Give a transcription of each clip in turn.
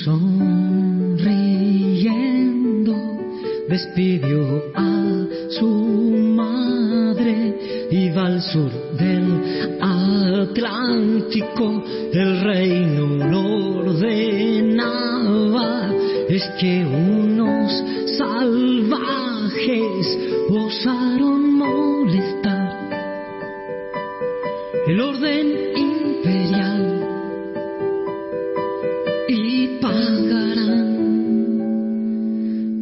sonriendo despidió a su madre. Iba al sur del Atlántico, el reino no ordenaba. Es que unos salvajes osaron molestar el orden imperial y pagarán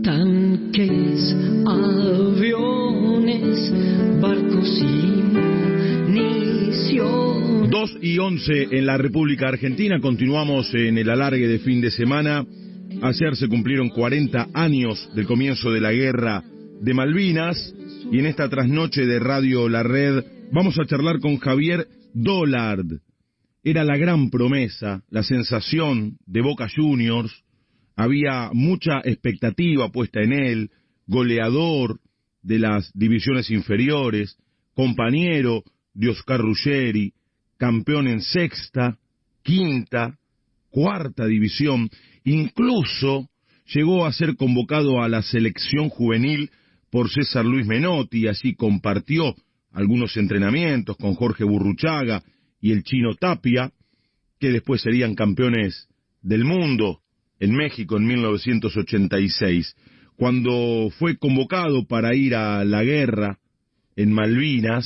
tanques, aviones, barcos y munición. 2:11 en la República Argentina. Continuamos en el alargue de fin de semana. Ayer se cumplieron 40 años del comienzo de la guerra de Malvinas, y en esta trasnoche de Radio La Red vamos a charlar con Javier Dollard. Era la gran promesa, la sensación de Boca Juniors, había mucha expectativa puesta en él, goleador de las divisiones inferiores, compañero de Oscar Ruggeri, campeón en sexta, quinta, cuarta división, incluso llegó a ser convocado a la selección juvenil por César Luis Menotti, así compartió algunos entrenamientos con Jorge Burruchaga y el Chino Tapia, que después serían campeones del mundo en México en 1986. Cuando fue convocado para ir a la guerra en Malvinas,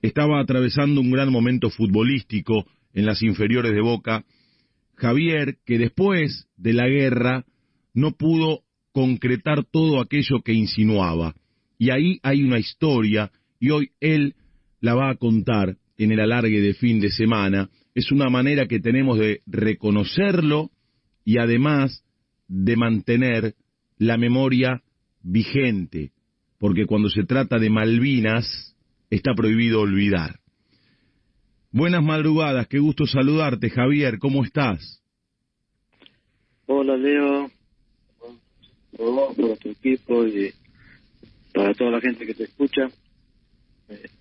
estaba atravesando un gran momento futbolístico en las inferiores de Boca. Javier, que después de la guerra no pudo concretar todo aquello que insinuaba. Y ahí hay una historia, y hoy él la va a contar en el alargue de fin de semana. Es una manera que tenemos de reconocerlo y además de mantener la memoria vigente, porque cuando se trata de Malvinas está prohibido olvidar. Buenas madrugadas, qué gusto saludarte, Javier, ¿cómo estás? Hola, Leo, por vos, por tu equipo y para toda la gente que te escucha.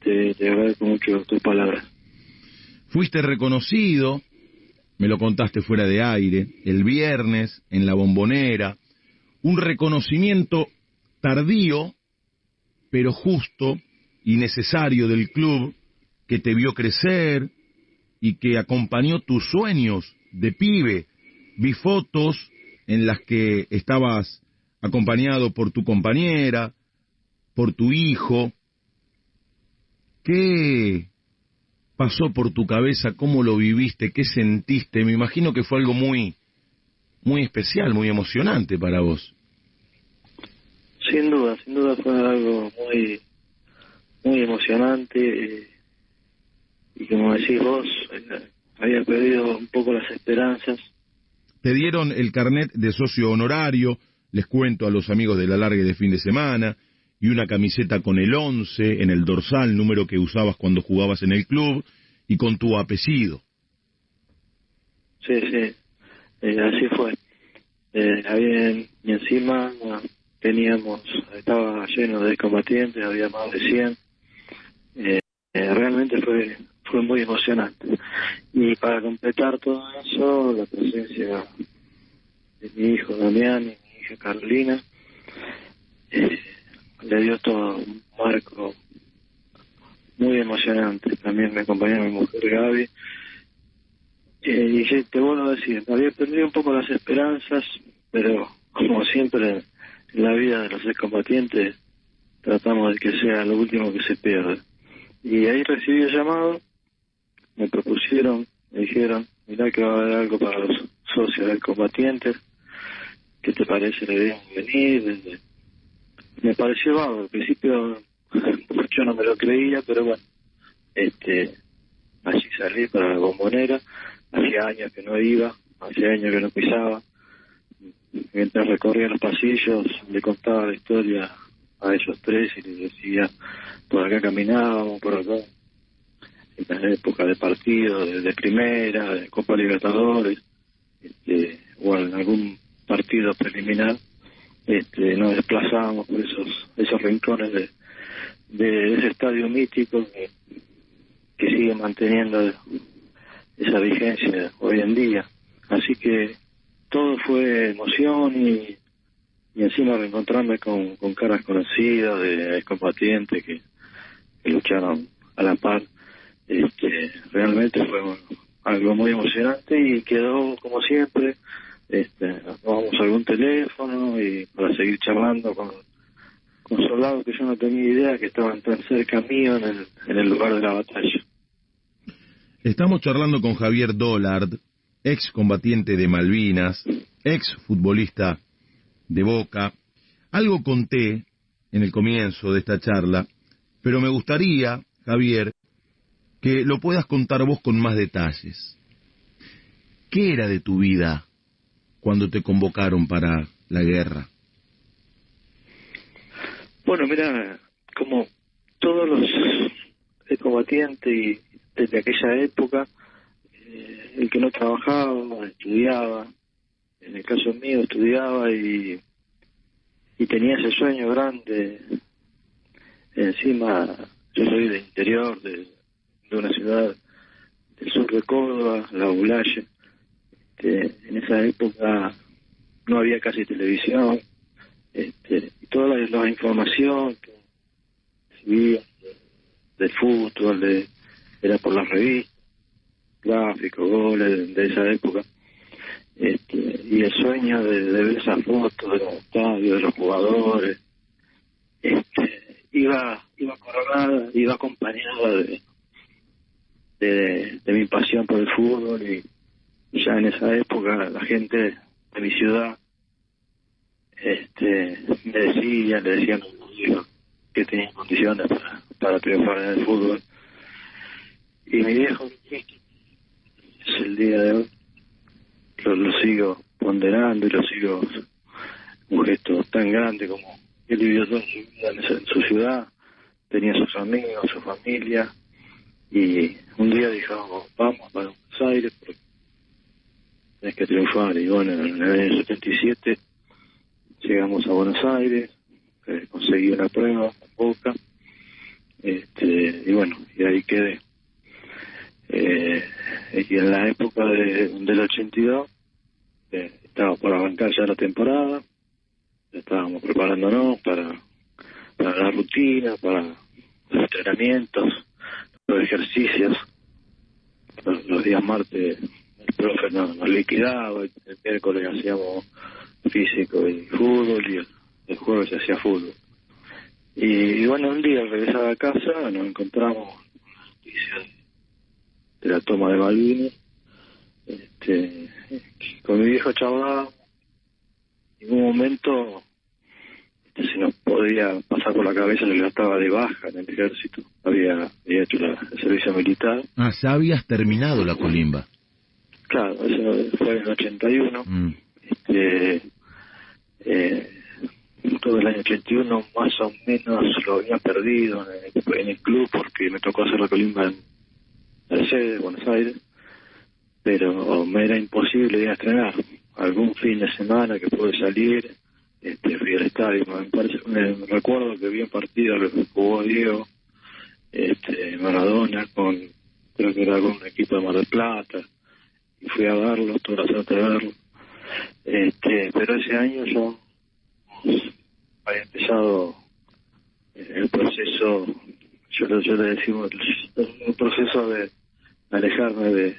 Te agradezco mucho tus palabras. Fuiste reconocido, me lo contaste fuera de aire, el viernes en la Bombonera, un reconocimiento tardío, pero justo y necesario del club, que te vio crecer y que acompañó tus sueños de pibe. Vi fotos en las que estabas acompañado por tu compañera, por tu hijo. ¿Qué pasó por tu cabeza? ¿Cómo lo viviste? ¿Qué sentiste? Me imagino que fue algo muy, muy especial, muy emocionante para vos. Sin duda fue algo muy, muy emocionante. Y como decís vos, había perdido un poco las esperanzas. Te dieron el carnet de socio honorario, les cuento a los amigos del alargue de fin de semana, y una camiseta con el 11 en el dorsal, número que usabas cuando jugabas en el club, y con tu apellido. Sí, así fue. Y encima estaba lleno de combatientes, había más de 100. Realmente fue muy emocionante. Y para completar todo eso, la presencia de mi hijo Damián y mi hija Carolina le dio todo un marco muy emocionante. También me acompañó mi mujer Gaby. Y te vuelvo a decir, había perdido un poco las esperanzas, pero como siempre en la vida de los excombatientes tratamos de que sea lo último que se pierda. Y ahí recibí el llamado, me propusieron, me dijeron, mirá que va a haber algo para los socios del combatientes, ¿qué te parece? Le debían venir. Me pareció vago, al principio yo no me lo creía, pero bueno, así salí para la Bombonera. Hacía años que no iba, hacía años que no pisaba. Mientras recorría los pasillos le contaba la historia a ellos tres y les decía, por acá caminábamos, por acá, en la época de partido, de primera, de Copa Libertadores, o en algún partido preliminar, nos desplazábamos por esos rincones de ese estadio mítico que sigue manteniendo esa vigencia hoy en día. Así que todo fue emoción y encima reencontrarme con caras conocidas de excombatientes que lucharon a la par. Realmente fue algo muy emocionante y quedó como siempre. Tomamos algún teléfono y para seguir charlando con soldados que yo no tenía idea que estaban tan cerca mío en el lugar de la batalla. Estamos charlando con Javier Dollard, ex combatiente de Malvinas, ex futbolista de Boca. Algo conté en el comienzo de esta charla, pero me gustaría, Javier, que lo puedas contar vos con más detalles. ¿Qué era de tu vida cuando te convocaron para la guerra? Bueno, mira, como todos los combatientes y desde aquella época, el que no trabajaba, estudiaba. En el caso mío, estudiaba y tenía ese sueño grande. Encima, yo soy del interior, de una ciudad del sur de Córdoba, La Bulaye. En esa época no había casi televisión. Y toda la información que recibía del fútbol, era por las revistas, gráficos, goles de esa época. Y el sueño de ver esas fotos de los estadios, de los jugadores, iba coronada, iba acompañada de mi pasión por el fútbol. Y ya en esa época la gente de mi ciudad le decían a los hijos que tenían condiciones para triunfar en el fútbol. Y mi viejo es el día de hoy, lo sigo ponderando y lo sigo, un gesto tan grande como él vivió toda su vida en su ciudad, tenía sus amigos, su familia, y un día dijo, vamos para Buenos Aires porque tenés que triunfar. Y bueno, en el año 77 llegamos a Buenos Aires, conseguí una prueba en Boca, y bueno, y ahí quedé. Y en la época del 82 estaba por arrancar ya la temporada, estábamos preparándonos para la rutina, para los entrenamientos, los ejercicios. Los días martes el profe nos liquidaba, el miércoles hacíamos físico y fútbol, y el jueves se hacía fútbol. Y bueno, un día al regresar a casa nos encontramos noticias de la toma de Malvinas. Con mi viejo charlábamos, en un momento se nos podía pasar por la cabeza que yo estaba de baja en el ejército, había hecho el servicio militar. Ah, ya habías terminado la colimba. Claro, eso fue en el 81. Todo el año 81 más o menos lo había perdido en el club porque me tocó hacer la colimba en la sede de Buenos Aires, pero me era imposible ir a estrenar. Algún fin de semana que pude salir, fui al estadio. Me recuerdo que vi un partido que jugó Diego Maradona creo que era con un equipo de Mar del Plata, y fui a verlo, tuve la suerte de verlo. Pero ese año yo había empezado el proceso, yo le decimos el proceso de alejarme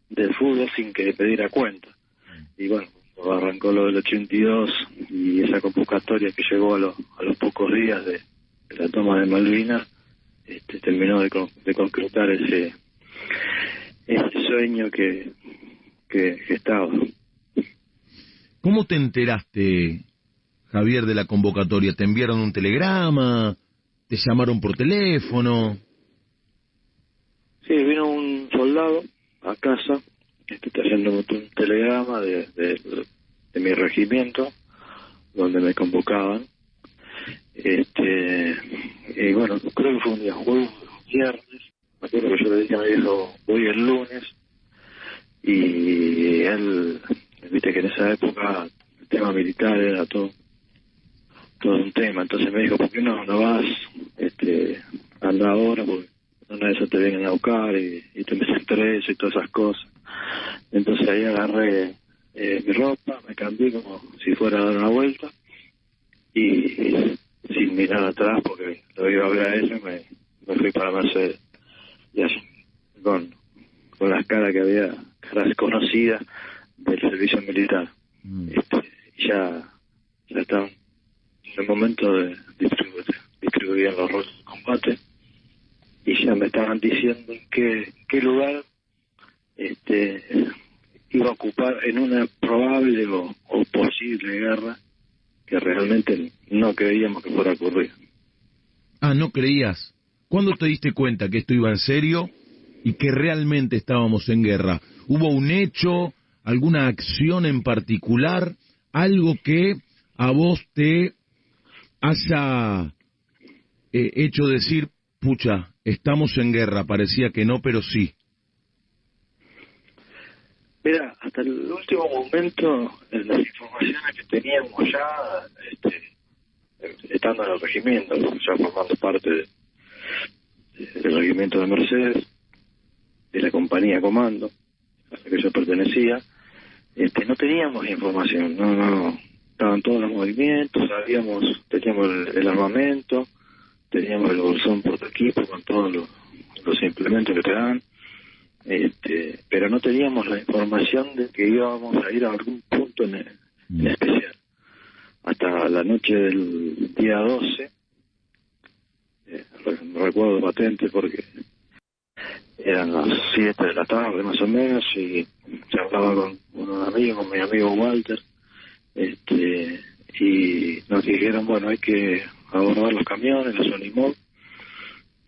del fútbol sin que pedir cuenta. Y bueno, arrancó lo del 82 y esa convocatoria que llegó a los pocos días de la toma de Malvinas, terminó de concretar ese sueño que estaba. ¿Cómo te enteraste, Javier, de la convocatoria? ¿Te enviaron un telegrama? ¿Te llamaron por teléfono? Sí, vino un soldado a casa, trayendo un telegrama de mi regimiento, donde me convocaban. Y bueno, creo que fue un día jueves, un viernes. Me acuerdo que yo le dije a mi viejo, voy el lunes, y él, viste que en esa época el tema militar era todo un tema. Entonces me dijo, ¿por qué no vas? Anda ahora, porque una de esas te vienen a buscar y te metes preso y todas esas cosas. Entonces ahí agarré mi ropa, me cambié como si fuera a dar una vuelta y sin mirar atrás porque lo iba a ver a él, me fui para Mercedes. Y así, con las caras que había, caras conocidas del servicio militar. Y ya estaban en el momento de distribuir los roles de combate y ya me estaban diciendo en qué lugar iba a ocupar en una probable o posible guerra que realmente no creíamos que fuera a ocurrir. Ah, ¿no creías? ¿Cuándo te diste cuenta que esto iba en serio y que realmente estábamos en guerra? ¿Hubo un hecho, alguna acción en particular, algo que a vos te haya hecho decir, pucha, estamos en guerra? Parecía que no, pero sí. Mira, hasta el último momento, las informaciones que teníamos ya, estando en el regimiento, ya formando parte del regimiento de Mercedes, de la compañía comando a la que yo pertenecía, no teníamos información, no estaban todos los movimientos, teníamos el armamento, teníamos el bolsón portaequipo con todos los implementos que te dan, pero no teníamos la información de que íbamos a ir a algún punto en especial. Hasta la noche del día 12, no recuerdo patente porque eran las 7 de la tarde más o menos, y se hablaba con unos amigos, con mi amigo Walter, y nos dijeron, bueno, hay que abordar los camiones, los Unimog,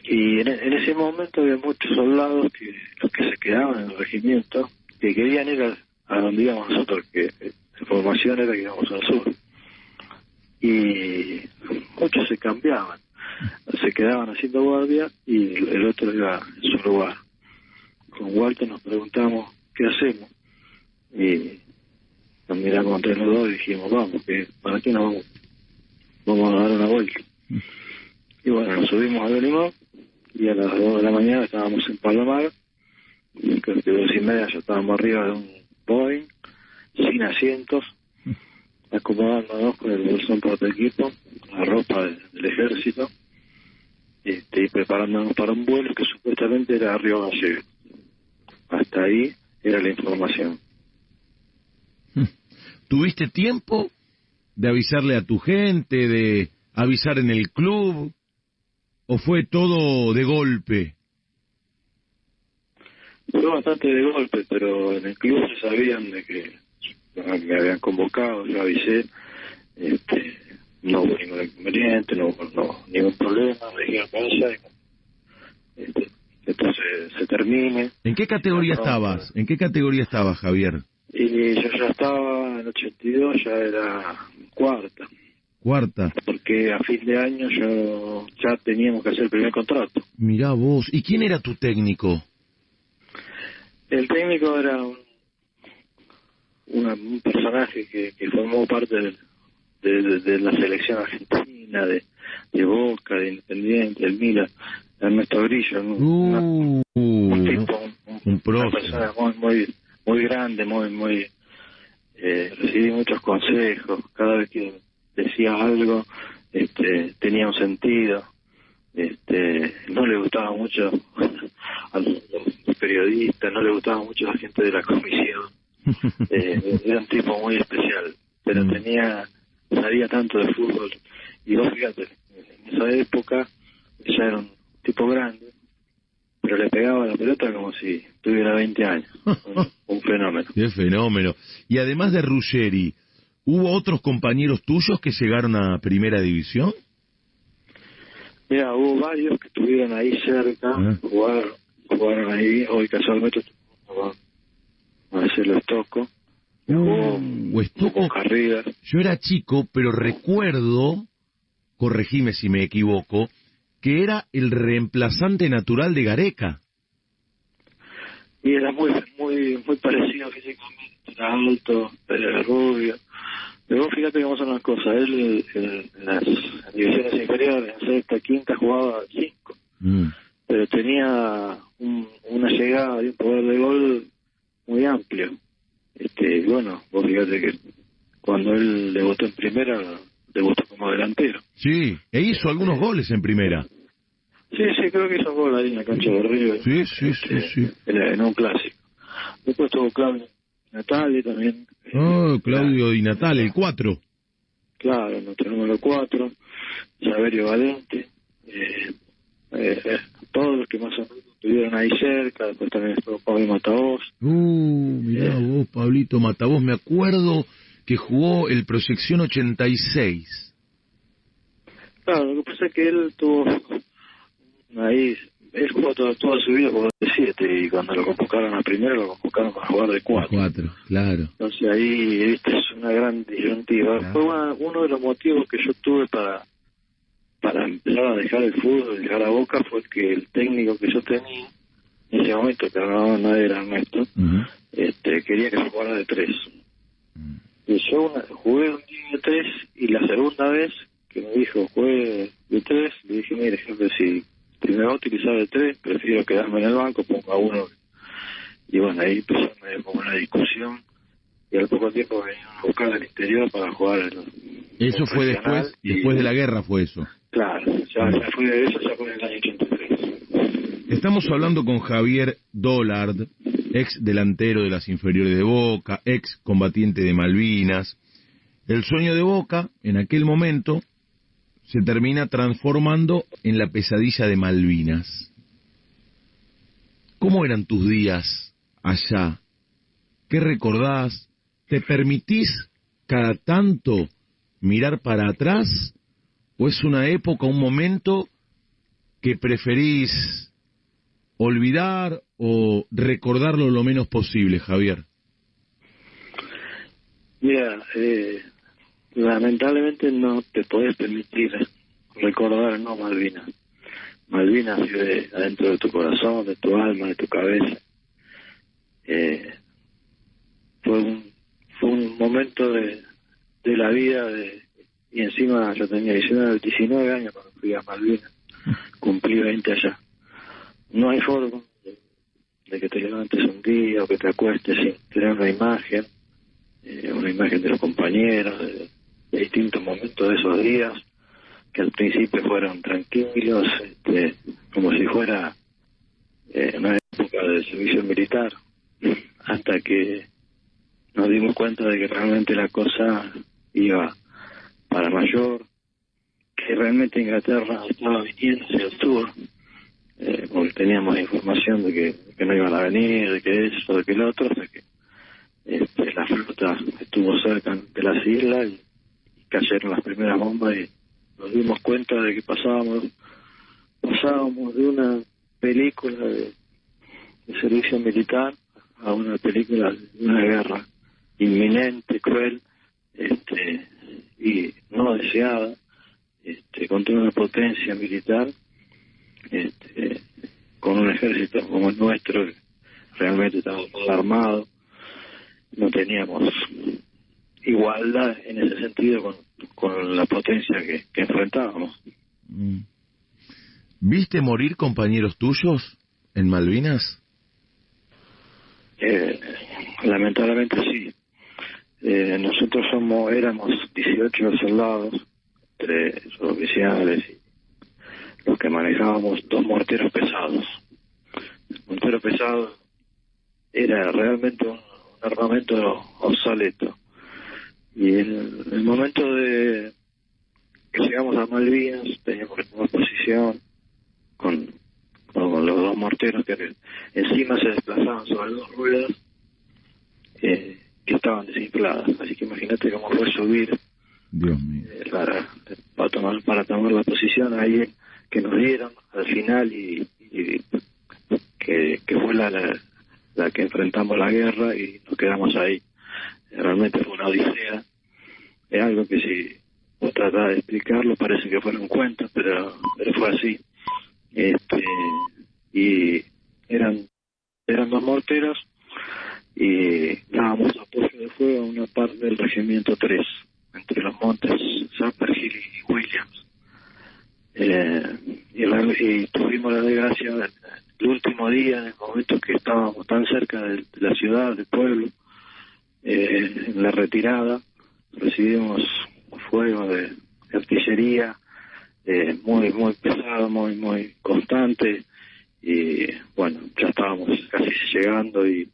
y en ese momento había muchos soldados los que se quedaban en el regimiento, que querían ir a donde íbamos nosotros, que la información era que íbamos al sur, y muchos se cambiaban, se quedaban haciendo guardia y el otro iba en su lugar. Con Walter nos preguntamos qué hacemos y nos miramos entre los dos y dijimos, vamos, ¿para qué nos vamos a dar una vuelta? Y bueno, nos subimos a Belimón y a las 2 de la mañana estábamos en Palomar, creo que 2:30 ya estábamos arriba de un Boeing sin asientos, acomodándonos con el bolsón portaequipo, la ropa del ejército, y preparándonos para un vuelo que supuestamente era a Río Gallegos. Hasta ahí era la información. ¿Tuviste tiempo de avisarle a tu gente, de avisar en el club, o fue todo de golpe? Fue bastante de golpe, pero en el club se sabían de que me habían convocado, yo avisé, no hubo ningún inconveniente, no hubo ningún problema, me dijeron que vaya, entonces se termine. ¿En qué categoría estabas? ¿En qué categoría estabas, Javier? Y yo ya estaba en 82, ya era cuarta. Cuarta. Porque a fin de año ya teníamos que hacer el primer contrato. Mirá vos, ¿y quién era tu técnico? El técnico era un personaje que formó parte de la selección argentina, de Boca, de Independiente, del Milan, Ernesto Grillo, un tipo, una persona muy grande, muy recibí muchos consejos, cada vez que decía algo tenía un sentido, no le gustaba mucho a los periodistas, no le gustaba mucho a la gente de la comisión, era un tipo muy especial, pero sabía tanto de fútbol, y vos fíjate, en esa época ya era un tipo grande, pero le pegaba la pelota como si tuviera 20 años, un fenómeno. ¡Qué fenómeno! Y además de Ruggeri, ¿hubo otros compañeros tuyos que llegaron a Primera División? Mira, hubo varios que estuvieron ahí cerca, jugaron ahí, hoy casualmente a hacerlo Estocco. Estocco. Carreras. Yo era chico, pero recuerdo, corregime si me equivoco, que era el reemplazante natural de Gareca. Y era muy parecido físicamente, era alto, era rubio. Pero vos fíjate cómo son las cosas, él en las divisiones inferiores, en sexta, quinta, jugaba 5. Pero tenía una llegada y un poder de gol muy amplio. Bueno, vos fíjate que cuando él debutó en primera, debutó como delantero. Sí, e hizo algunos goles en primera. Sí, creo que hizo gol ahí en la cancha de River. Sí. En un clásico. Después tuvo Claudio Natale también. Oh, Claudio Di Natale, el 4. Claro, nuestro número 4. Saverio Valente. Todos los que más o menos estuvieron ahí cerca. Después también estuvo Pablo Matavós. Mirá vos, Pablito Matavós. Me acuerdo que jugó el Proyección 86. Claro, lo que pasa es que él tuvo ahí, él jugó toda su vida como de 7 y cuando lo convocaron a primero lo convocaron para jugar de 4. 4, claro. Entonces ahí, viste, es una gran disyuntiva. Claro. Fue uno de los motivos que yo tuve para empezar a dejar el fútbol, dejar a Boca, fue que el técnico que yo tenía en ese momento, que no era Ernesto, quería que yo jugara de 3. Y yo jugué un día de 3 y la segunda vez que me dijo juegue de 3, le dije, mire, jefe, si me va a utilizar de 3, prefiero quedarme en el banco, pongo a uno. Y bueno, ahí empezó como una discusión y al poco tiempo venían a buscar del interior para jugar Eso fue después de la guerra fue eso. Claro, ya fue de eso, ya fue en el año 83. Estamos hablando con Javier Dollard, ex delantero de las inferiores de Boca, ex combatiente de Malvinas. El sueño de Boca, en aquel momento, se termina transformando en la pesadilla de Malvinas. ¿Cómo eran tus días allá? ¿Qué recordás? ¿Te permitís cada tanto mirar para atrás? ¿O es una época, un momento que preferís olvidar o recordarlo lo menos posible, Javier? Mira, lamentablemente no te podés permitir recordar Malvinas. Malvinas vive adentro de tu corazón, de tu alma, de tu cabeza. Fue un momento de la vida y encima yo tenía 19 años cuando fui a Malvinas, cumplí 20 allá. No hay forma de que te levantes un día o que te acuestes sin tener una imagen de los compañeros, de distintos momentos de esos días, que al principio fueron tranquilos, como si fuera una época de servicio militar, hasta que nos dimos cuenta de que realmente la cosa iba para mayor, que realmente Inglaterra estaba viniendo hacia el sur, porque teníamos información de que no iban a venir, de que eso, de que el otro, hasta que la flota estuvo cerca de las islas y cayeron las primeras bombas y nos dimos cuenta de que pasábamos de una película de servicio militar a una película de una guerra inminente, cruel, y no deseada, contra una potencia militar, con un ejército como el nuestro, que realmente estábamos mal armados, no teníamos igualdad en ese sentido con la potencia que enfrentábamos. ¿Viste morir compañeros tuyos en Malvinas? Lamentablemente sí. Nosotros éramos 18 soldados, entre los oficiales y los que manejábamos 2 morteros pesados. El mortero pesado era realmente un armamento obsoleto. Y en el momento de que llegamos a Malvinas, teníamos que tomar posición con los 2 morteros que encima se desplazaban sobre 2 ruedas que estaban desinfladas. Así que imagínate cómo fue subir, Dios mío, para tomar la posición ahí que nos dieron al final y que fue la que enfrentamos la guerra y nos quedamos ahí. Realmente fue una odisea. Es algo que si vos tratás de explicarlo parece que fuera un cuento, pero fue así. Y eran 2 morteros y dábamos apoyo de fuego a una parte del regimiento 3, entre los montes Zapperhill y Williams. Y tuvimos la desgracia el último día, en el momento que estábamos tan cerca de la ciudad, del pueblo, en la retirada recibimos fuego de artillería muy pesado, muy constante, y bueno, ya estábamos casi llegando y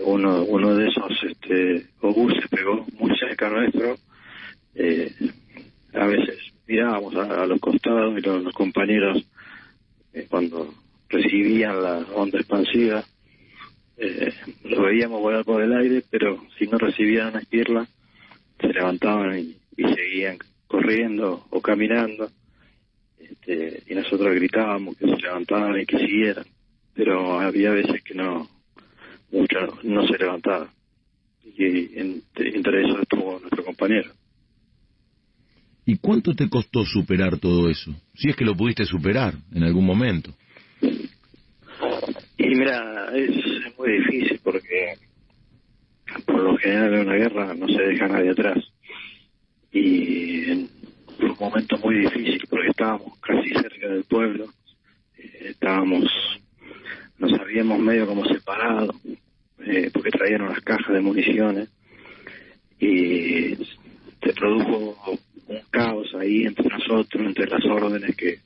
uno de esos obuses pegó muy cerca nuestro. A veces mirábamos a los costados y los compañeros cuando recibían la onda expansiva los veíamos volar por el aire, pero si no recibían una esquirla se levantaban y seguían corriendo o caminando, y nosotros gritábamos que se levantaban y que siguieran, pero había veces que muchos no se levantaban, y entre esos estuvo nuestro compañero. ¿Y cuánto te costó superar todo eso? Si es que lo pudiste superar en algún momento. Y mira, es muy difícil porque por lo general en una guerra no se deja nadie atrás. Y fue un momento muy difícil porque estábamos casi cerca del pueblo, nos habíamos medio como separado, porque traían unas cajas de municiones, y se produjo un caos ahí entre nosotros, entre las órdenes que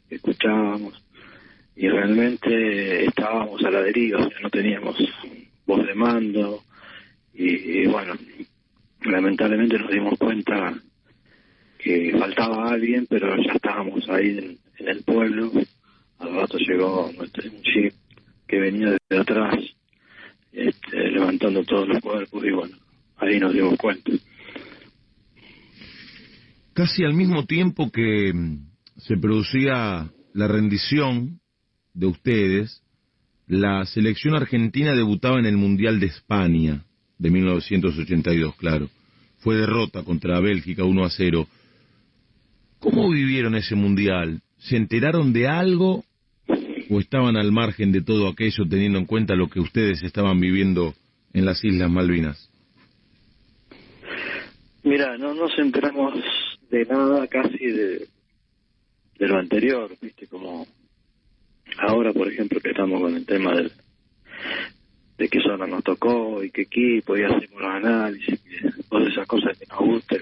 escuchábamos, y realmente estábamos a la deriva, o sea, no teníamos voz de mando, y bueno, lamentablemente nos dimos cuenta que faltaba alguien, pero ya estábamos ahí en el pueblo. Al rato llegó un jeep que venía desde atrás, levantando todos los cuerpos, y bueno, ahí nos dimos cuenta. Casi al mismo tiempo que se producía la rendición de ustedes, la selección argentina debutaba en el Mundial de España de 1982, claro. Fue derrota contra Bélgica 1-0. ¿Cómo vivieron ese Mundial? ¿Se enteraron de algo o estaban al margen de todo aquello, teniendo en cuenta lo que ustedes estaban viviendo en las Islas Malvinas? Mira, no nos enteramos de nada casi de lo anterior, ¿viste? Como ahora, por ejemplo, que estamos con el tema de qué zona nos tocó y qué equipo, y hacemos los análisis, y todas esas cosas que nos gustan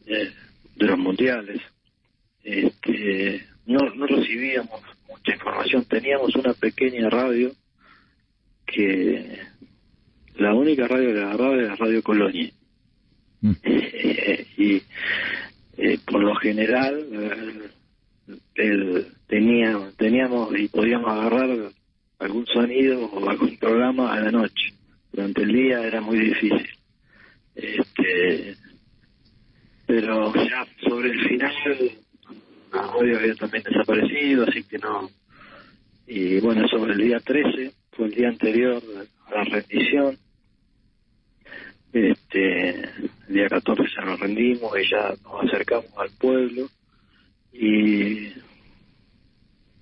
de los mundiales. No recibíamos mucha información. Teníamos una pequeña radio que la única radio que agarraba era Radio Colonia. Y por lo general teníamos y podíamos agarrar algún sonido o algún programa a la noche. Durante el día era muy difícil. Pero ya sobre el final la radio había también desaparecido, así que no. Y bueno, sobre el día 13, fue el día anterior a la rendición. El día 14 ya nos rendimos y ya nos acercamos al pueblo y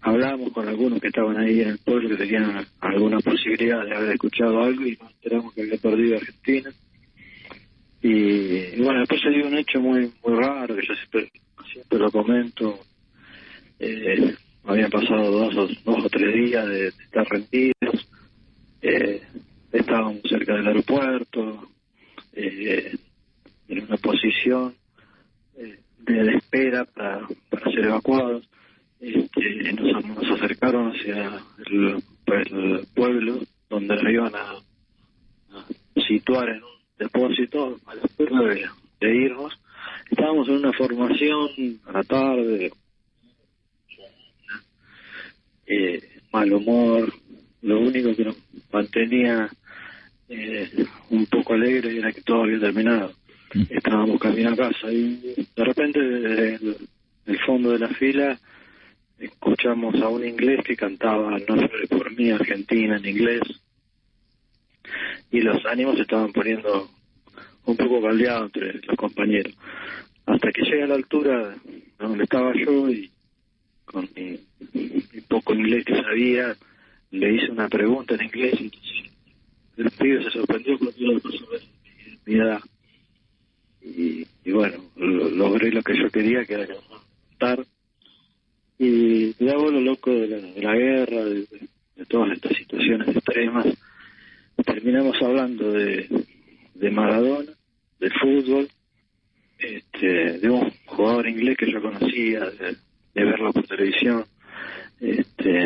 hablábamos con algunos que estaban ahí en el pueblo que tenían alguna posibilidad de haber escuchado algo, y nos enteramos que había perdido Argentina. Y bueno, después se dio un hecho muy raro que yo siempre lo comento. Habían pasado dos o tres días de estar rendidos, estábamos cerca del aeropuerto, en una posición de espera para ser evacuados. Nos acercaron hacia el pueblo donde nos iban a situar en un depósito a la espera de irnos. Estábamos en una formación a la tarde, mal humor. Lo único que nos mantenía un poco alegre era que todo había terminado. Estábamos camino a casa y de repente desde el fondo de la fila escuchamos a un inglés que cantaba "No llores por mí, Argentina", en inglés, y los ánimos se estaban poniendo un poco caldeados entre los compañeros, hasta que llegué a la altura donde estaba yo, y con mi poco inglés que sabía le hice una pregunta en inglés, y el pibe se sorprendió con todo el personaje de mi edad, y bueno, logré lo que yo quería, que era cantar. Y me hago lo loco de la guerra, de todas estas situaciones extremas. terminamos hablando de Maradona, del fútbol, de un jugador inglés que yo conocía, de verlo por televisión.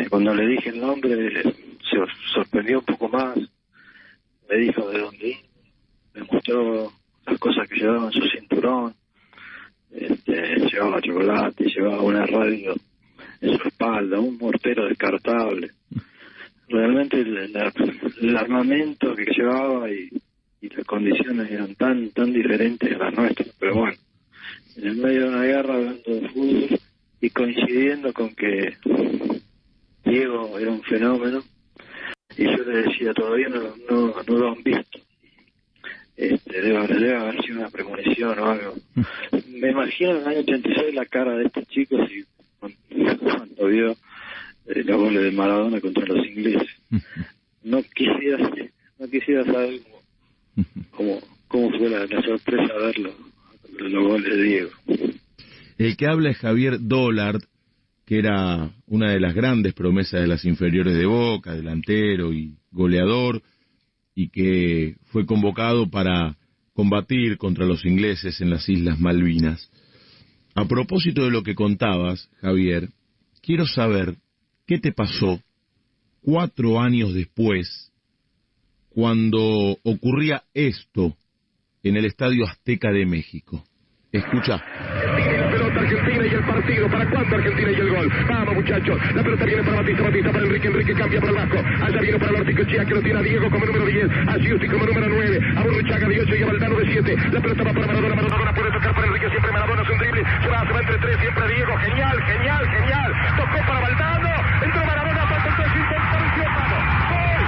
Cuando le dije el nombre, se sorprendió un poco más, me dijo de dónde iba, me mostró las cosas que llevaba en su cinturón, llevaba chocolate, llevaba una radio en su espalda, un mortero descartable. Realmente el armamento que llevaba y las condiciones eran tan diferentes a las nuestras, pero bueno, en el medio de una guerra, hablando de fútbol y coincidiendo con que Diego era un fenómeno, y yo le decía, todavía no lo han visto, debe haber sido una premonición o algo. Me imagino en el año 86 la cara de estos chicos y cuando vio los goles de Maradona contra los ingleses. No quisiera saber cómo fue la sorpresa ver los goles de Diego. El que habla es Javier Dollard, que era una de las grandes promesas de las inferiores de Boca, delantero y goleador, y que fue convocado para combatir contra los ingleses en las Islas Malvinas. A propósito de lo que contabas, Javier, quiero saber qué te pasó 4 años después, cuando ocurría esto en el Estadio Azteca de México. Escucha. Argentina y el partido, ¿para cuánto Argentina y el gol? Vamos muchachos, la pelota viene para Batista para Enrique cambia para el Vasco, allá viene para Orticochea que lo tiene a Diego como número 10, a Giusti como número 9, a Burruchaga de 8 y a Valdano de 7, la pelota va para Maradona puede tocar para Enrique, siempre Maradona es un drible, se va entre 3, siempre Diego, genial, tocó para Valdano, entró Maradona, falta el 3, intención, vamos, gol.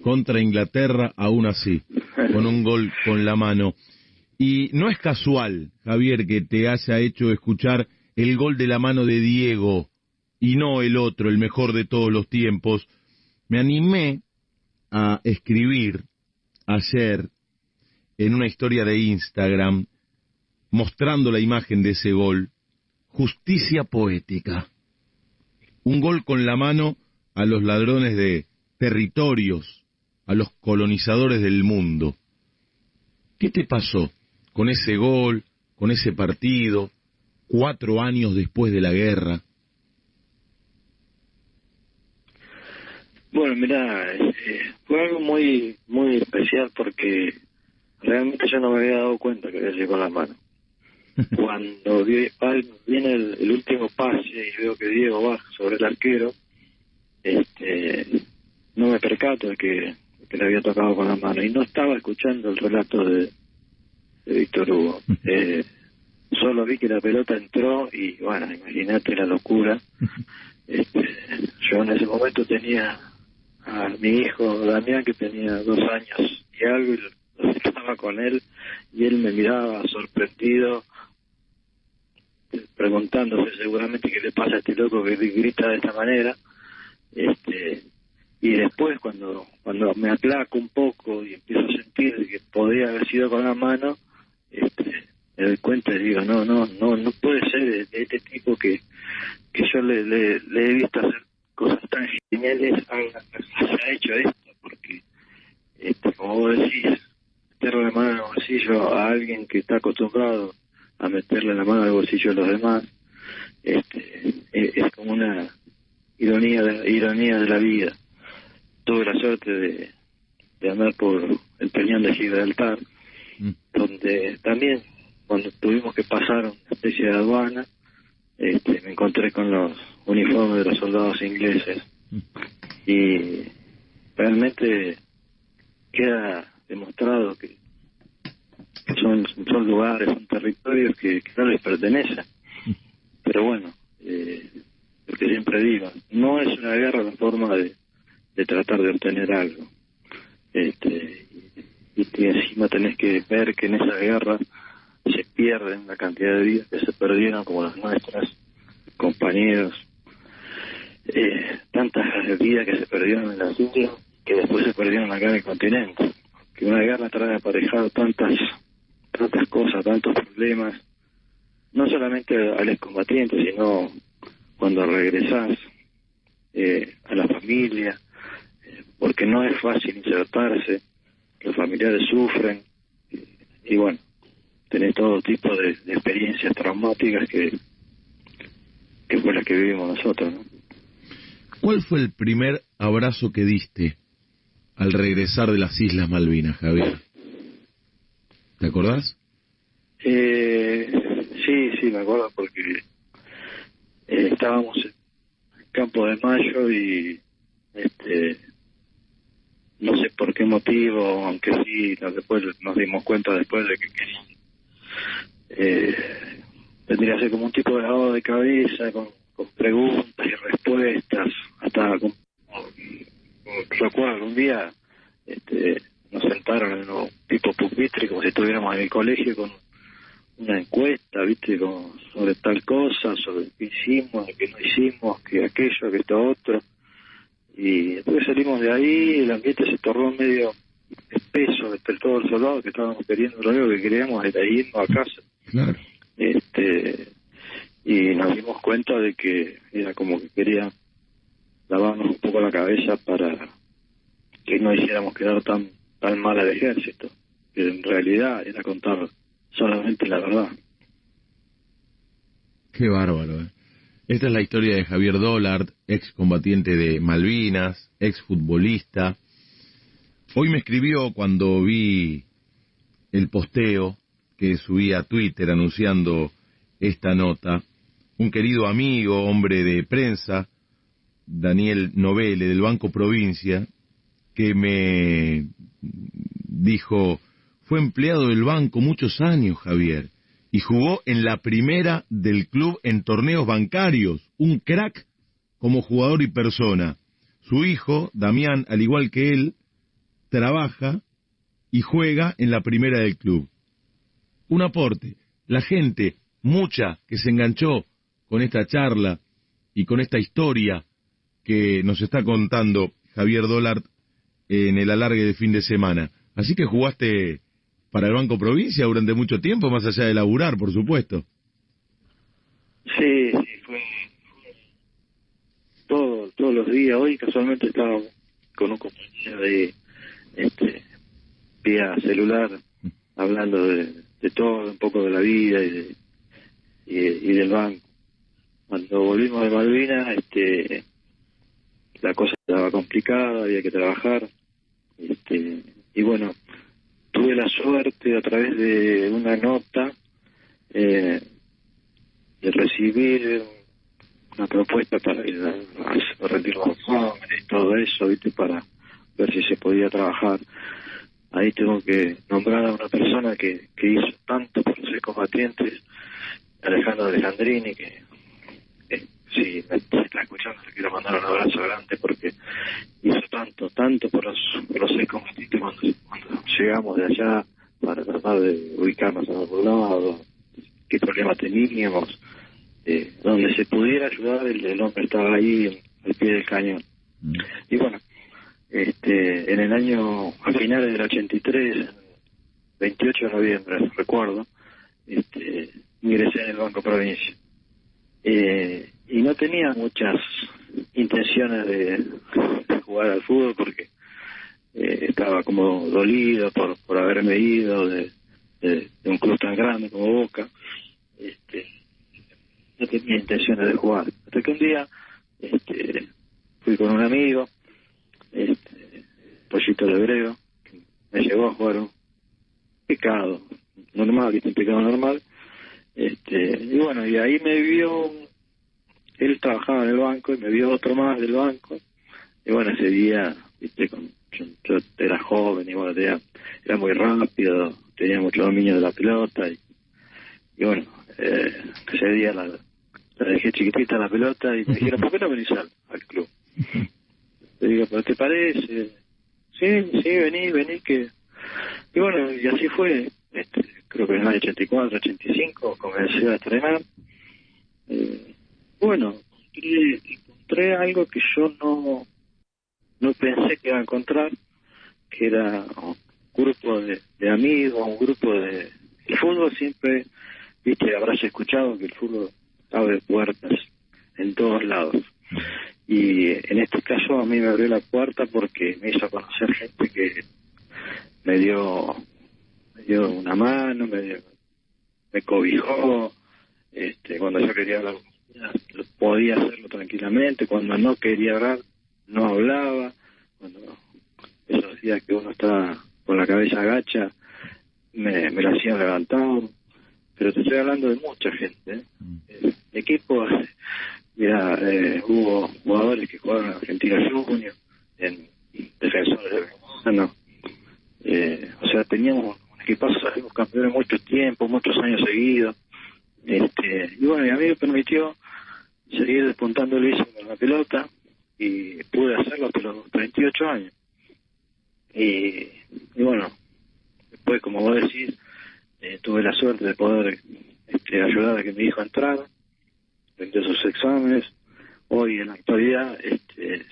Contra Inglaterra, aún así, con un gol con la mano. Y no es casual, Javier, que te haya hecho escuchar el gol de la mano de Diego y no el otro, el mejor de todos los tiempos. Me animé a escribir ayer en una historia de Instagram, mostrando la imagen de ese gol, justicia poética. Un gol con la mano a los ladrones de territorios, a los colonizadores del mundo. ¿Qué te pasó con ese gol, con ese partido, 4 años después de la guerra? Bueno, mirá, fue algo muy especial porque realmente yo no me había dado cuenta que había llegado la mano. Cuando viene el último pase y veo que Diego va sobre el arquero, no me percato de que le había tocado con la mano y no estaba escuchando el relato de Víctor Hugo. Solo vi que la pelota entró y bueno, imagínate la locura. Yo en ese momento tenía a mi hijo Damián, que tenía 2 años y algo, y estaba con él y él me miraba sorprendido, preguntándose seguramente qué le pasa a este loco que grita de esta manera. Y después cuando me aplaco un poco y empiezo a sentir que podría haber sido con la mano, me doy cuenta y digo, no puede ser de este tipo que yo le he visto hacer cosas tan geniales, haya hecho esto, porque como vos decís, meterle la mano en el bolsillo a alguien que está acostumbrado a meterle la mano al bolsillo de los demás, es como una ironía de la vida. tuve la suerte de andar por el Peñón de Gibraltar, donde también cuando tuvimos que pasar una especie de aduana, me encontré con los uniformes de los soldados ingleses y realmente queda demostrado que son lugares, son territorios que no les pertenecen. Pero bueno, lo que siempre digo, no es una guerra la forma de tratar de obtener algo. Y encima tenés que ver que en esa guerra se pierden la cantidad de vidas que se perdieron como las nuestras, compañeros, tantas vidas que se perdieron en las Indias que después se perdieron acá en el continente. Que una guerra trae aparejado tantas cosas, tantos problemas, no solamente al excombatiente, sino cuando regresás a la familia, porque no es fácil insertarse, los familiares sufren, y bueno, tenés todo tipo de experiencias traumáticas que fue la que vivimos nosotros, ¿no? ¿Cuál fue el primer abrazo que diste al regresar de las Islas Malvinas, Javier? ¿Te acordás? Sí, me acuerdo porque estábamos en Campo de Mayo y no sé por qué motivo, aunque sí, después nos dimos cuenta después de que querían, tendría que ser como un tipo de lavado de cabeza con preguntas y respuestas, hasta recuerdo un día nos sentaron en un tipo pupitre como si estuviéramos en el colegio con una encuesta, viste, como sobre tal cosa, sobre qué hicimos, qué no hicimos, que aquello, que esto otro. Y después salimos de ahí, el ambiente se tornó medio espeso entre todos los soldados que estábamos queriendo, lo único que queríamos era irnos a casa. Claro. Y nos dimos cuenta de que era como que querían lavarnos un poco la cabeza para que no hiciéramos quedar tan mal al ejército, que en realidad era contar solamente la verdad. Qué bárbaro, ¿eh? Esta es la historia de Javier Dollard, excombatiente de Malvinas, exfutbolista. Hoy me escribió cuando vi el posteo que subí a Twitter anunciando esta nota, un querido amigo, hombre de prensa, Daniel Novelle, del Banco Provincia, que me dijo, fue empleado del banco muchos años, Javier, y jugó en la primera del club en torneos bancarios, un crack como jugador y persona. Su hijo, Damián, al igual que él, trabaja y juega en la primera del club. Un aporte. La gente, mucha, que se enganchó con esta charla y con esta historia que nos está contando Javier Dollard en el alargue de fin de semana. Así que jugaste para el Banco Provincia durante mucho tiempo, más allá de laburar, por supuesto. Sí, fue todos los días. Hoy casualmente estaba con un compañero de vía celular hablando de todo, un poco de la vida y del banco. Cuando volvimos de Malvinas, la cosa estaba complicada, había que trabajar, y bueno, tuve la suerte a través de una nota de recibir una propuesta para ir a retirar los jóvenes y todo eso, viste, para ver si se podía trabajar. Ahí tengo que nombrar a una persona que hizo tanto por los excombatientes, Alejandro Alejandrini, que si me está escuchando le quiero mandar un abrazo grande porque hizo tanto por los excombatientes cuando llegamos de allá para tratar de ubicarnos en algún lado, qué problema teníamos, donde se pudiera ayudar el hombre estaba ahí al pie del cañón. Y bueno, en el año, a finales del 83, 28 de noviembre, recuerdo, ingresé en el Banco Provincia. Y no tenía muchas intenciones de jugar al fútbol porque estaba como dolido por haberme ido de un club tan grande como Boca. No tenía intenciones de jugar. Hasta que un día fui con un amigo, Víctor Hebreo, que me llevó a jugar un pecado normal, ¿viste? Un pecado normal. Y bueno, y ahí me vio, él trabajaba en el banco y me vio otro más del banco. Y bueno, ese día, ¿viste? Yo era joven y bueno, era muy rápido, tenía mucho dominio de la pelota y bueno, ese día la dejé chiquitita la pelota y me dijeron, ¿por qué no venís al club? Le digo, ¿pero te parece? Sí, vení, que... Y bueno, y así fue, creo que en el año 84, 85, comencé a entrenar. Bueno, encontré algo que yo no pensé que iba a encontrar, que era un grupo de amigos, un grupo de... El fútbol siempre, viste, habrás escuchado que el fútbol abre puertas en todos lados. Y en este caso a mí me abrió la puerta porque me hizo conocer gente que me dio una mano, me cobijó, cuando yo quería hablar podía hacerlo tranquilamente, cuando no quería hablar no hablaba, cuando esos días que uno está con la cabeza agacha me lo hacían levantar. Pero te estoy hablando de mucha gente, El equipo, mira, hubo jugadores que jugaron en Argentina Junior, en Defensores de Belgrano, o sea, teníamos un equipazo, salimos campeones muchos tiempos, muchos años seguidos, y bueno, y a mí me permitió seguir despuntando el vicio con la pelota, y pude hacerlo hasta los 38 años. Y bueno, después, como vos decís, tuve la suerte de poder ayudar a que mi hijo entrara, rindió sus exámenes. Hoy en la actualidad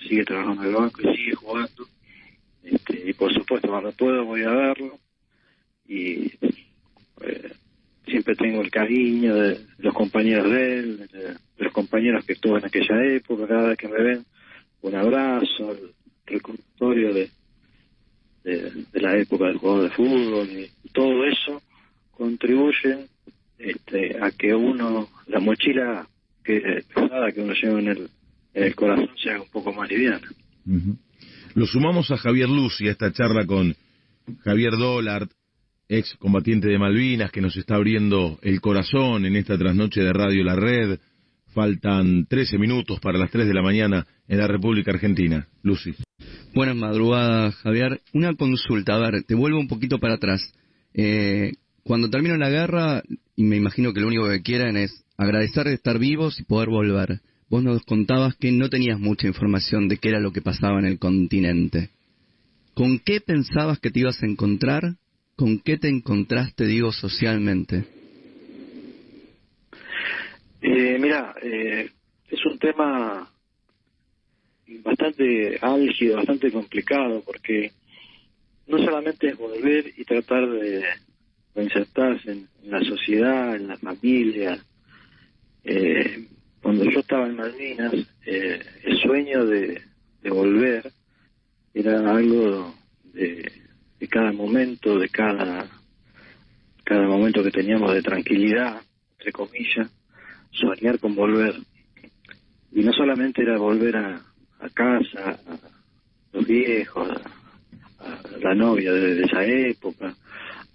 sigue trabajando en el banco y sigue jugando, y por supuesto cuando puedo voy a verlo y siempre tengo el cariño de los compañeros de él, de los compañeros que estuve en aquella época. Cada vez que me ven, un abrazo, el recordatorio de la época del jugador de fútbol, y todo eso contribuye a que uno, la mochila pesada que uno lleva en el corazón, se haga un poco más liviana. Uh-huh. Lo sumamos a Javier Lucy, a esta charla con Javier Dollard, ex combatiente de Malvinas, que nos está abriendo el corazón en esta trasnoche de Radio La Red. Faltan 13 minutos para las 3 de la mañana en la República Argentina. Lucy. Buenas madrugadas, Javier. Una consulta, a ver, te vuelvo un poquito para atrás. Cuando termina la guerra, y me imagino que lo único que quieren es agradecer de estar vivos y poder volver. Vos nos contabas que no tenías mucha información de qué era lo que pasaba en el continente. ¿Con qué pensabas que te ibas a encontrar? ¿Con qué te encontraste, digo, socialmente? Mira, es un tema bastante álgido, bastante complicado, porque no solamente es volver y tratar de insertarse en la sociedad, en la familia. Cuando yo estaba en Malvinas, el sueño de volver era algo de cada momento, de cada momento que teníamos de tranquilidad, entre comillas, soñar con volver. Y no solamente era volver a casa, a los viejos, a la novia de esa época,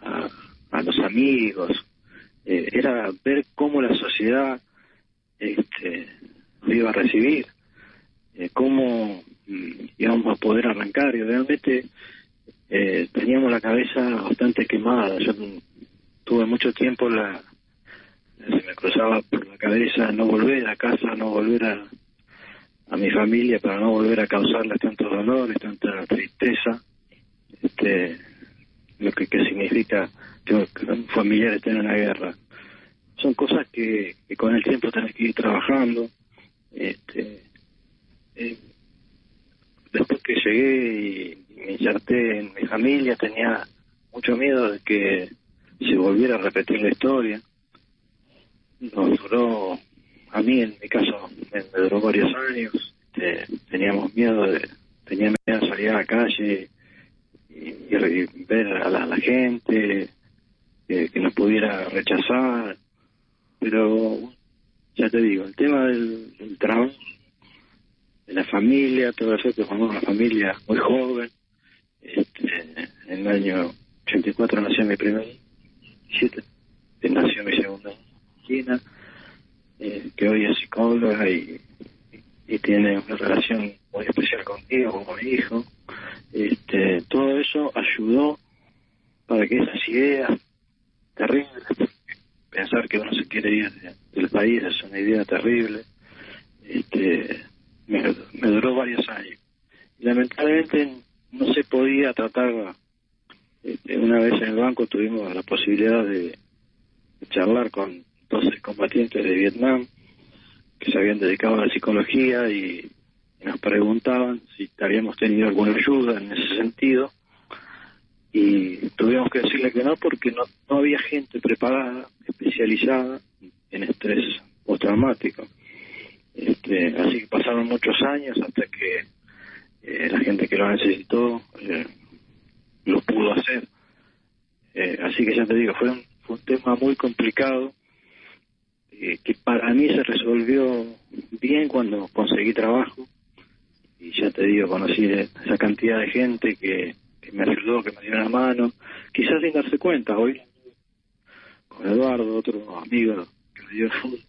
a los amigos, era ver cómo la sociedad nos iba a recibir, cómo íbamos a poder arrancar. Y realmente teníamos la cabeza bastante quemada. Yo tuve mucho tiempo se me cruzaba por la cabeza no volver a casa, no volver a mi familia, para no volver a causarles tantos dolores, tanta tristeza, lo que significa que un familiar esté en una guerra. Son cosas que con el tiempo tenés que ir trabajando. Después que llegué y me inserté en mi familia, tenía mucho miedo de que se volviera a repetir la historia. Nos duró, a mí en mi caso, me duró varios años. Teníamos miedo tenía miedo de salir a la calle y ver a la gente que nos pudiera rechazar. Pero ya te digo, el tema del trabajo, de la familia, todo eso, que formamos una familia muy joven, En el año 84 nació mi primer hijo, 7, nació mi segunda hija, que hoy es psicóloga y tiene una relación muy especial conmigo, como mi hijo. Todo eso ayudó para que esas ideas terribles, pensar que uno se quiere ir del país es una idea terrible, me duró varios años. Y lamentablemente no se podía tratar. Una vez en el banco tuvimos la posibilidad de charlar con 12 combatientes de Vietnam que se habían dedicado a la psicología y nos preguntaban si habíamos tenido alguna ayuda en ese sentido, y tuvimos que decirle que no, porque no había gente preparada, especializada en estrés postraumático. Así que pasaron muchos años hasta que la gente que lo necesitó lo pudo hacer. Así que ya te digo, fue un tema muy complicado, que para mí se resolvió bien cuando conseguí trabajo, y ya te digo, conocí esa cantidad de gente que me ayudó, que me dio una mano, quizás sin darse cuenta. Hoy con Eduardo, otro amigo que me dio el fútbol,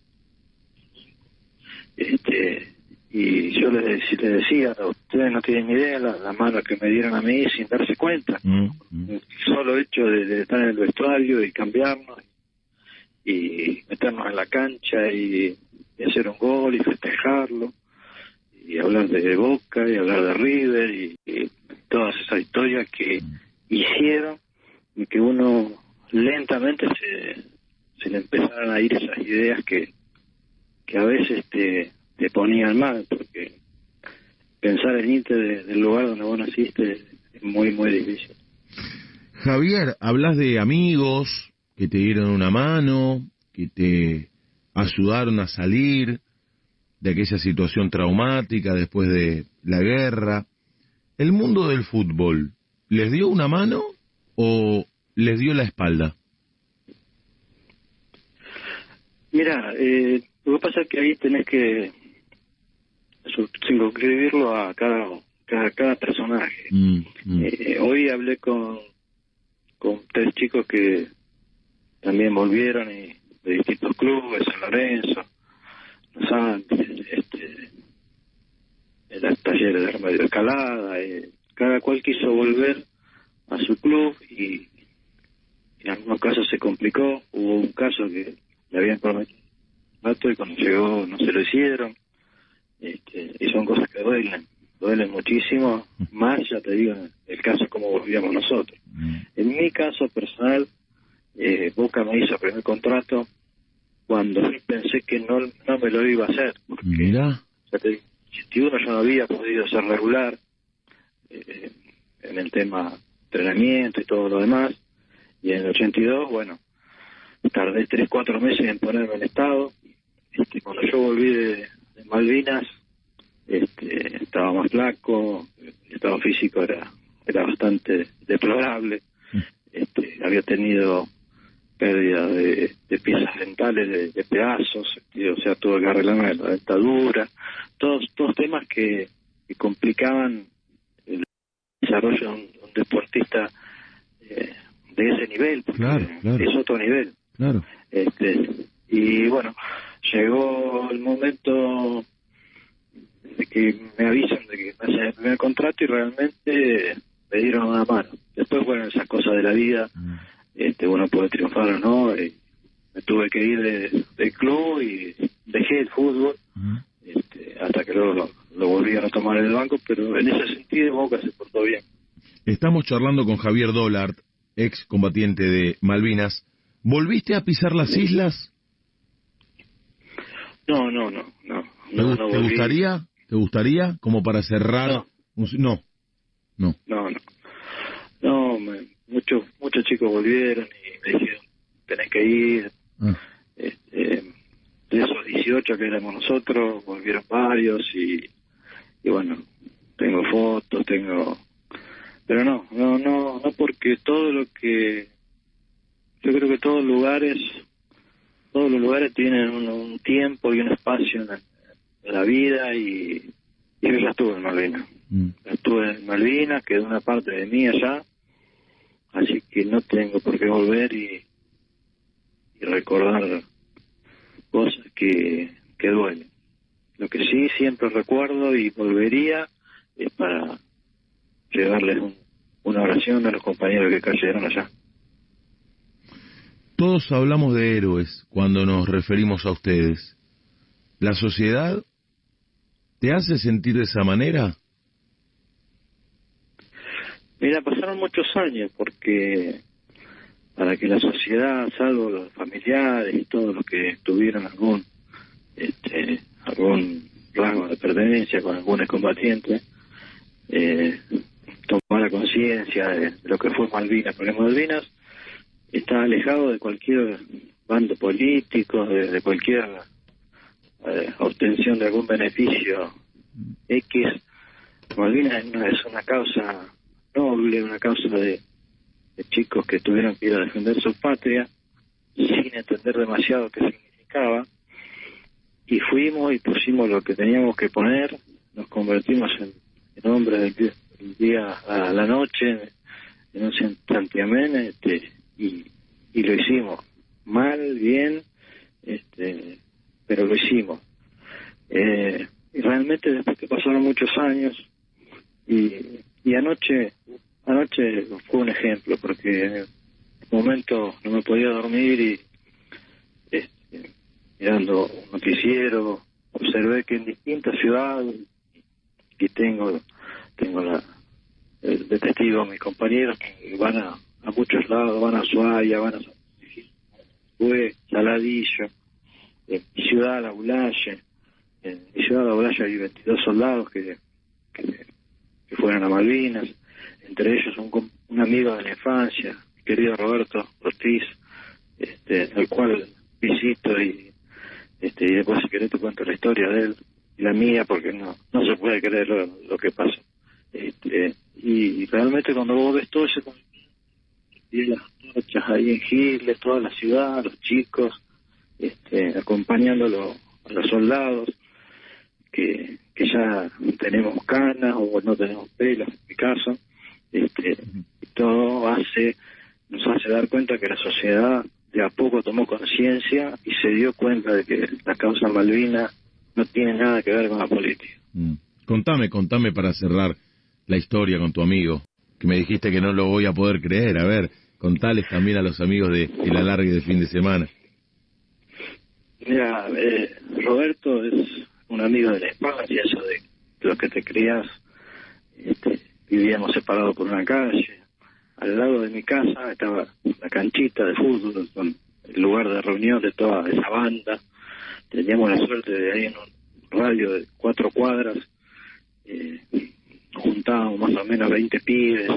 y yo les decía, ustedes no tienen ni idea la mano que me dieron a mí sin darse cuenta. El solo hecho de estar en el vestuario y cambiarnos y meternos en la cancha y hacer un gol y festejarlo y hablar de Boca y hablar de River y todas esas historias que hicieron que uno lentamente se le empezaran a ir esas ideas que a veces te ponían mal, porque pensar en irte del lugar donde vos naciste es muy, muy difícil. Javier, hablas de amigos que te dieron una mano, que te ayudaron a salir de aquella situación traumática después de la guerra. ¿El mundo del fútbol les dio una mano o les dio la espalda? Mira, lo que pasa es que ahí tenés que circunscribirlo a cada personaje. Hoy hablé con 3 chicos que también volvieron y de distintos clubes, San Lorenzo, Los Andes, el taller de Remedio Escalada, cada cual quiso volver a su club y en algunos casos se complicó. Hubo un caso que le habían prometido un rato y cuando llegó no se lo hicieron, y son cosas que duelen muchísimo, más ya te digo el caso como volvíamos nosotros. En mi caso personal, Boca me hizo el primer contrato cuando pensé que no me lo iba a hacer, porque ya te digo, en el 81 yo no había podido ser regular en el tema entrenamiento y todo lo demás, y en el 82, bueno, tardé 3-4 meses en ponerme en estado. Cuando yo volví de Malvinas, estaba más flaco, el estado físico era bastante deplorable, había tenido pérdida de piezas dentales, de pedazos, o sea, tuve que arreglarme la dentadura, todos temas que complicaban el desarrollo de un deportista de ese nivel, porque claro. Es otro nivel. Claro. Y bueno, llegó el momento de que me avisan de que me hacen el primer contrato y realmente me dieron una mano. Después, bueno, esas cosas de la vida, uno puede triunfar o no, me tuve que ir del club y dejé el fútbol, hasta que luego lo volvieron a tomar en el banco, pero en ese sentido Boca se portó bien. Estamos charlando con Javier Dollard, ex combatiente de Malvinas. ¿Volviste a pisar las islas? No. ¿Te gustaría? ¿Te gustaría? Como para cerrar. No. Muchos chicos volvieron y me dijeron, tenés que ir. De esos 18 que éramos nosotros, volvieron varios y bueno, tengo fotos, pero no porque todo lo que yo creo que todos los lugares tienen un tiempo y un espacio en la vida, y yo ya estuve en Malvinas. Estuve en Malvinas, quedó una parte de mí allá, así que no tengo por qué volver y recordar cosas que duelen. Lo que sí siempre recuerdo y volvería es para llevarles una oración a los compañeros que cayeron allá. Todos hablamos de héroes cuando nos referimos a ustedes. ¿La sociedad te hace sentir de esa manera? Mira, pasaron muchos años porque para que la sociedad, salvo los familiares y todos los que tuvieron algún rasgo de pertenencia con algún excombatiente, tomara conciencia de lo que fue Malvinas, porque Malvinas está alejado de cualquier bando político, de cualquier obtención de algún beneficio X. Malvinas es una causa noble, una causa de chicos que tuvieron que ir a defender su patria sin entender demasiado qué significaba, y fuimos y pusimos lo que teníamos que poner, nos convertimos en hombres del día a la noche, en un santiamén, y lo hicimos, mal, bien, pero lo hicimos. Y realmente después que pasaron muchos años, y anoche fue un ejemplo, porque en el momento no me podía dormir y mirando un noticiero observé que en distintas ciudades, y tengo de testigo a mis compañeros que van a muchos lados, van a Ushuaia, van a Saladillo, en Ciudad Laulaye. En Ciudad Laulaye hay 22 soldados que fueron a Malvinas, entre ellos un amigo de la infancia, mi querido Roberto Ortiz, al cual visito y después si querés te cuento la historia de él y la mía, porque no se puede creer lo que pasa. Y realmente cuando vos ves todo ese y las antorchas ahí en Giles, toda la ciudad, los chicos acompañándolo a los soldados que ya tenemos canas o no tenemos pelos, en mi caso, todo nos hace dar cuenta que la sociedad de a poco tomó conciencia y se dio cuenta de que la causa Malvinas no tiene nada que ver con la política. Contame para cerrar la historia con tu amigo, que me dijiste que no lo voy a poder creer. A ver, contales también a los amigos de el alargue de fin de semana. Mira, Roberto es un amigo de la infancia, eso de los que te crías. Vivíamos separados por una calle. Al lado de mi casa estaba la canchita de fútbol, con el lugar de reunión de toda esa banda. Teníamos la suerte de ahí en un radio de 4 cuadras, juntábamos más o menos 20 pibes,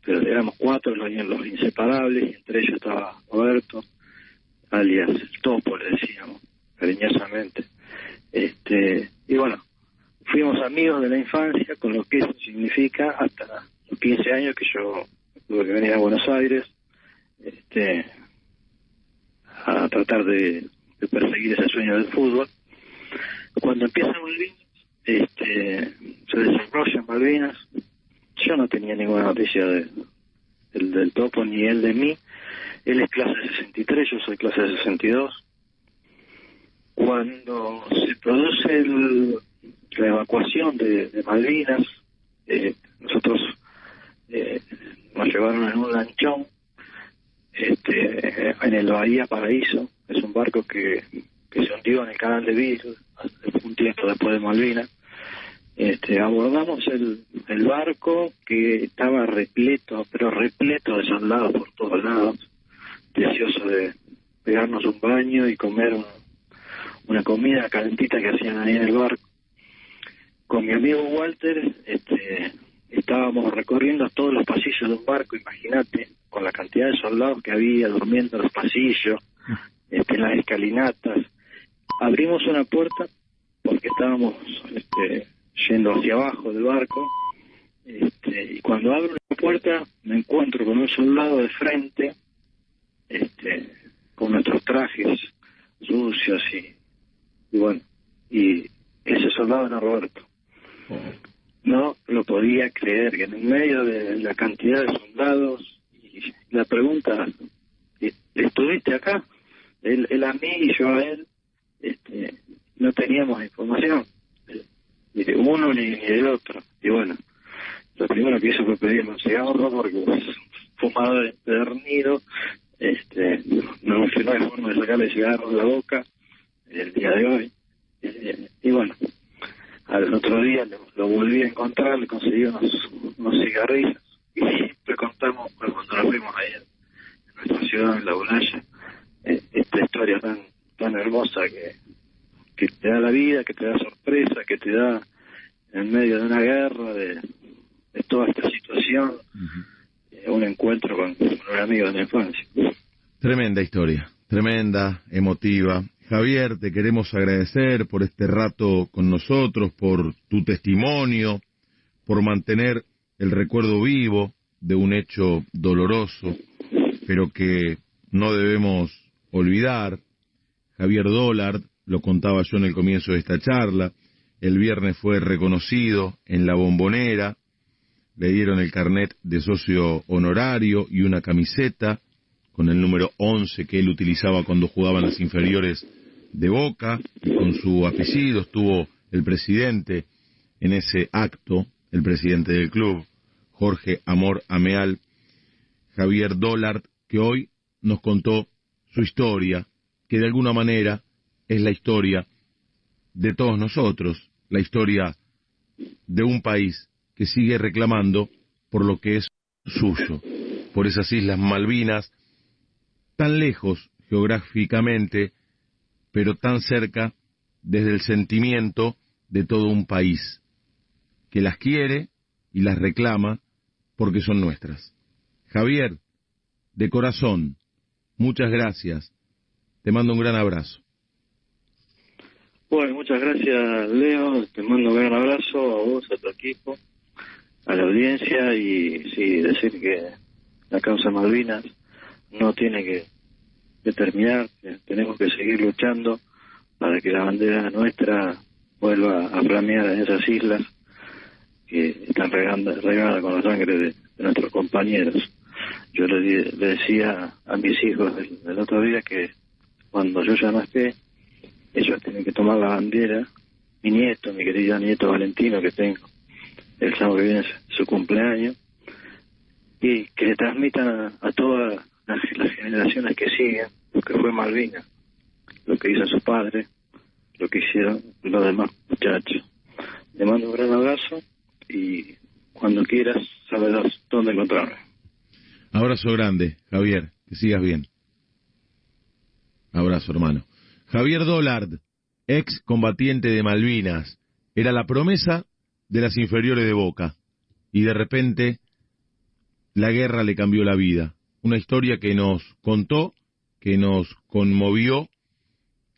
pero éramos 4 los inseparables, y entre ellos estaba Roberto, alias el Topo, le decíamos cariñosamente. Y bueno, fuimos amigos de la infancia, con lo que eso significa, hasta los 15 años que yo tuve que venir a Buenos Aires a tratar de perseguir ese sueño del fútbol. Cuando empieza Malvinas, se desarrolla en Malvinas, yo no tenía ninguna noticia del Topo ni él de mí. Él es clase 63, yo soy clase 62. Cuando se produce la evacuación de Malvinas, nosotros nos llevaron en un lanchón en el Bahía Paraíso. Es un barco que se hundió en el canal de Beagle un tiempo después de Malvinas. Abordamos el barco, que estaba repleto de soldados por todos lados, deseoso de pegarnos un baño y comer una comida calentita que hacían ahí en el barco. Con mi amigo Walter estábamos recorriendo todos los pasillos de un barco, imagínate, con la cantidad de soldados que había durmiendo en los pasillos, en las escalinatas. Abrimos una puerta porque estábamos yendo hacia abajo del barco, y cuando abro la puerta me encuentro con un soldado de frente, con nuestros trajes sucios y bueno, y ese soldado era Roberto. no lo podía creer, que en medio de la cantidad de soldados, y la pregunta, ¿estuviste acá? Él a mí y yo a él, no teníamos información, ni de uno ni del otro. Y bueno, lo primero que hizo fue pedirme un cigarro, porque fumador empedernido, no hay forma de sacarle el cigarro de la boca el día de hoy. Y bueno, al otro día lo volví a encontrar, le conseguí unos cigarrillos, y siempre contamos cuando nos fuimos ahí en nuestra ciudad, en La Olaya, esta historia tan hermosa que te da la vida, que te da sorpresa, que te da en medio de una guerra, de toda esta situación, un encuentro con un amigo de la infancia. Tremenda historia, tremenda, emotiva. Javier, te queremos agradecer por este rato con nosotros, por tu testimonio, por mantener el recuerdo vivo de un hecho doloroso, pero que no debemos olvidar. Javier Dollard, lo contaba yo en el comienzo de esta charla, el viernes fue reconocido en La Bombonera, le dieron el carnet de socio honorario y una camiseta con el número 11 que él utilizaba cuando jugaba en las inferiores de Boca, y con su apellido estuvo el presidente en ese acto, el presidente del club, Jorge Amor Ameal, Javier Dollard, que hoy nos contó su historia, que de alguna manera es la historia de todos nosotros, la historia de un país que sigue reclamando por lo que es suyo, por esas Islas Malvinas, tan lejos geográficamente, pero tan cerca desde el sentimiento de todo un país, que las quiere y las reclama porque son nuestras. Javier, de corazón, muchas gracias. Te mando un gran abrazo. Bueno, muchas gracias, Leo. Te mando un gran abrazo a vos, a tu equipo, a la audiencia, y sí, decir que la causa Malvinas no tiene que terminar, tenemos que seguir luchando para que la bandera nuestra vuelva a flamear en esas islas que están regadas con la sangre de nuestros compañeros. Yo le decía a mis hijos el otro día que cuando yo ya no esté, ellos tienen que tomar la bandera, mi querido nieto Valentino, que tengo el sábado que viene es su cumpleaños, y que le transmitan a todas las generaciones que siguen lo que fue Malvinas, lo que hizo su padre, lo que hicieron los demás muchachos. Le mando un gran abrazo y cuando quieras sabrás dónde encontrarme. Abrazo grande, Javier, que sigas bien. Abrazo, hermano. Javier Dollard, ex combatiente de Malvinas, era la promesa de las inferiores de Boca, y de repente la guerra le cambió la vida. Una historia que nos contó, que nos conmovió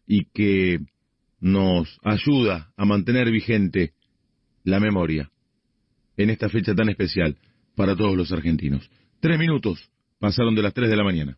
y que nos ayuda a mantener vigente la memoria en esta fecha tan especial para todos los argentinos. 3 minutos pasaron de las 3 de la mañana.